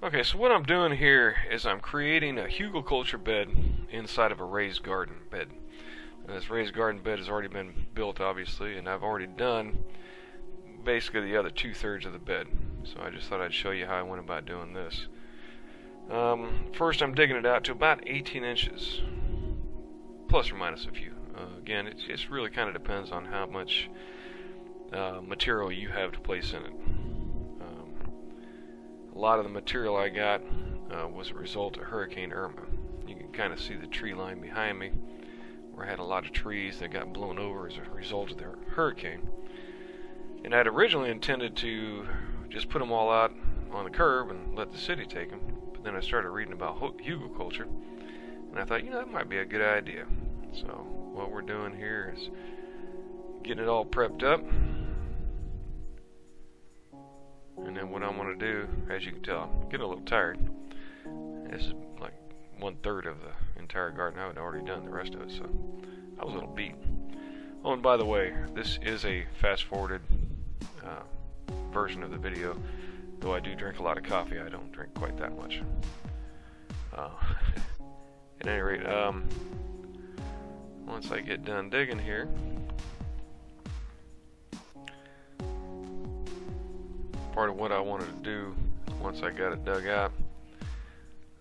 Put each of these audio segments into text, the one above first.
Okay, so what I'm doing here is I'm creating a Hugelkultur bed inside of a raised garden bed. And this raised garden bed has already been built, obviously, and I've already done basically the other 2/3 of the bed. So I just thought I'd show you how I went about doing this. First, I'm digging it out to about 18 inches, plus or minus a few. Again, it just really kind of depends on how much material you have to place in it. A lot of the material I got was a result of Hurricane Irma. You can kind of see the tree line behind me, where I had a lot of trees that got blown over as a result of the hurricane. And I'd originally intended to just put them all out on the curb and let the city take them. But then I started reading about Hugelkultur, and I thought, that might be a good idea. So what we're doing here is getting it all prepped up. And then what I'm going to do, as you can tell, I'm getting a little tired. This is like 1/3 of the entire garden. I had already done the rest of it, so I was a little beat. Oh, and by the way, this is a fast-forwarded version of the video. Though I do drink a lot of coffee, I don't drink quite that much. At any rate, once I get done digging here, part of what I wanted to do once I got it dug out,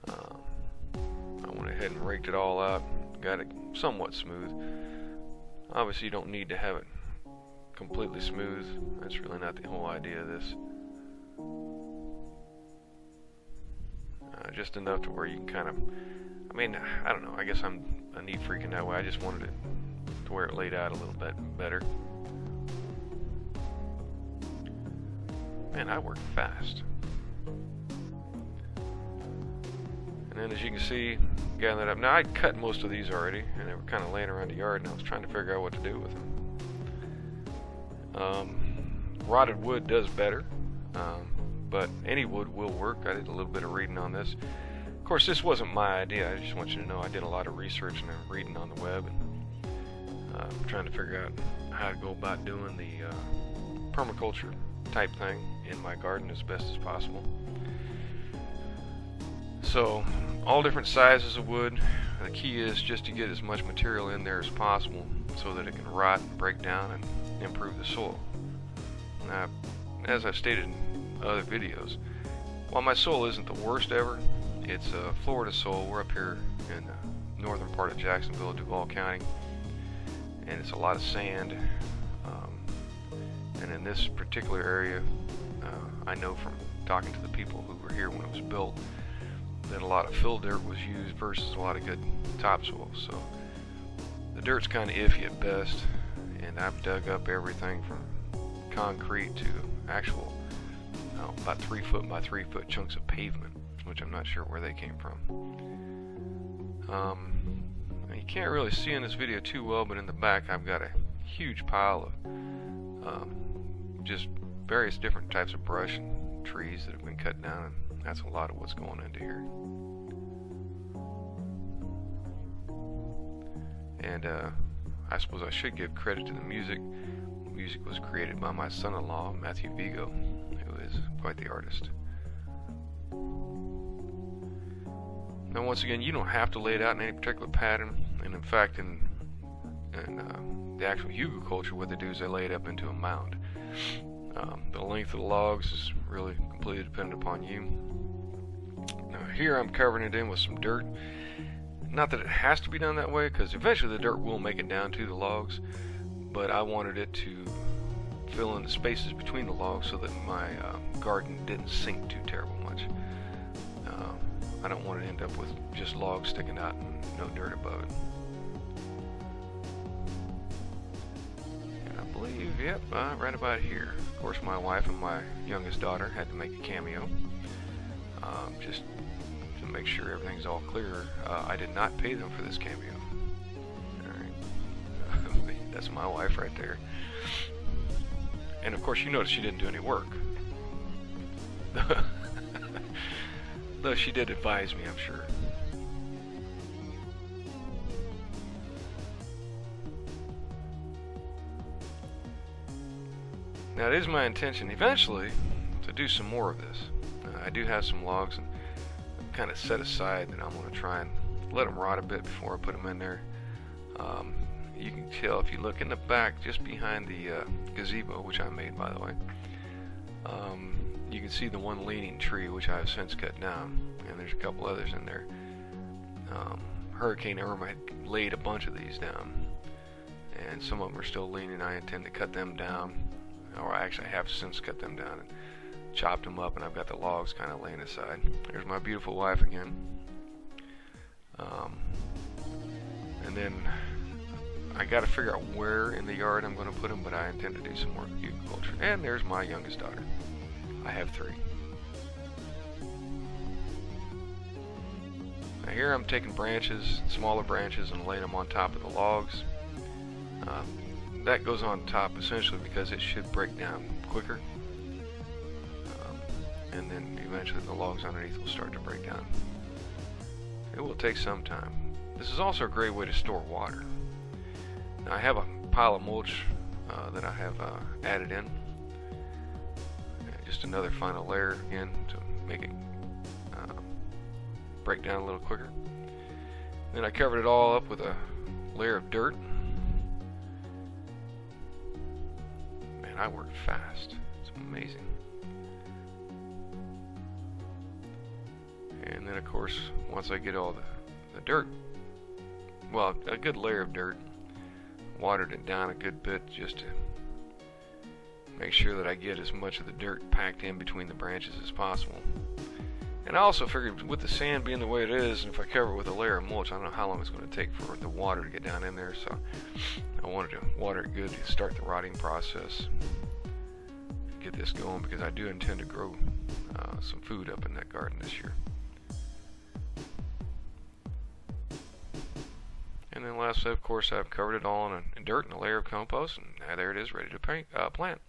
I went ahead and raked it all out, got it somewhat smooth. Obviously you don't need to have it completely smooth. That's really not the whole idea of this. Just enough to where you can kind of, I don't know, I guess I'm a neat freak in that way. I just wanted it to where it laid out a little bit better. Man, I work fast. And then as you can see, gathering that up. Now I cut most of these already, and they were kind of laying around the yard, and I was trying to figure out what to do with them. Rotted wood does better, but any wood will work. I did a little bit of reading on this. Of course, this wasn't my idea. I just want you to know I did a lot of research and reading on the web, and trying to figure out how to go about doing the permaculture type thing in my garden as best as possible. So all different sizes of wood. The key is just to get as much material in there as possible so that it can rot and break down and improve the soil. Now, as I've stated in other videos, while my soil isn't the worst ever, it's a Florida soil. We're up here in the northern part of Jacksonville, Duval County, and it's a lot of sand. And in this particular area, I know from talking to the people who were here when it was built, that a lot of fill dirt was used versus a lot of good topsoil. So the dirt's kind of iffy at best, and I've dug up everything from concrete to actual about 3 foot by 3 foot chunks of pavement, which I'm not sure where they came from. You can't really see in this video too well, but in the back I've got a huge pile of just various different types of brush and trees that have been cut down, and that's a lot of what's going into here. And I suppose I should give credit to the music. The music was created by my son-in-law, Matthew Vigo, who is quite the artist. Now once again, you don't have to lay it out in any particular pattern, and in fact in the actual Hugelkultur, what they do is they lay it up into a mound. The length of the logs is really completely dependent upon you. Now here I'm covering it in with some dirt. Not that it has to be done that way, because eventually the dirt will make it down to the logs, but I wanted it to fill in the spaces between the logs so that my garden didn't sink too terrible much. I don't want to end up with just logs sticking out and no dirt above it. And I believe, yep, right about here. Of course, my wife and my youngest daughter had to make a cameo, just to make sure everything's all clear. I did not pay them for this cameo. Alright. That's my wife right there. And of course, you notice she didn't do any work. Though she did advise me, I'm sure. Now, it is my intention eventually to do some more of this. I do have some logs kind of set aside that I'm going to try and let them rot a bit before I put them in there. You can tell if you look in the back, just behind the gazebo, which I made, by the way. You can see the one leaning tree, which I have since cut down, and there's a couple others in there. Hurricane Irma had laid a bunch of these down, and some of them are still leaning. I intend to cut them down, or I actually have since cut them down and chopped them up, and I've got the logs kind of laying aside. There's my beautiful wife again. And then I got to figure out where in the yard I'm going to put them, but I intend to do some more hugelkultur. And there's my youngest daughter. I have 3. Now here I'm taking branches, smaller branches, and laying them on top of the logs. That goes on top essentially because it should break down quicker. And then eventually the logs underneath will start to break down. It will take some time. This is also a great way to store water. Now I have a pile of mulch that I have added in. Just another final layer again to make it break down a little quicker. Then I covered it all up with a layer of dirt. Man, I work fast. It's amazing. And then of course, once I get all the dirt, well, a good layer of dirt, watered it down a good bit just to make sure that I get as much of the dirt packed in between the branches as possible. And I also figured with the sand being the way it is, and if I cover it with a layer of mulch, I don't know how long it's going to take for the water to get down in there, so I wanted to water it good to start the rotting process, get this going, because I do intend to grow some food up in that garden this year. And then lastly, of course, I've covered it all in dirt and a layer of compost, and there it is, ready to plant.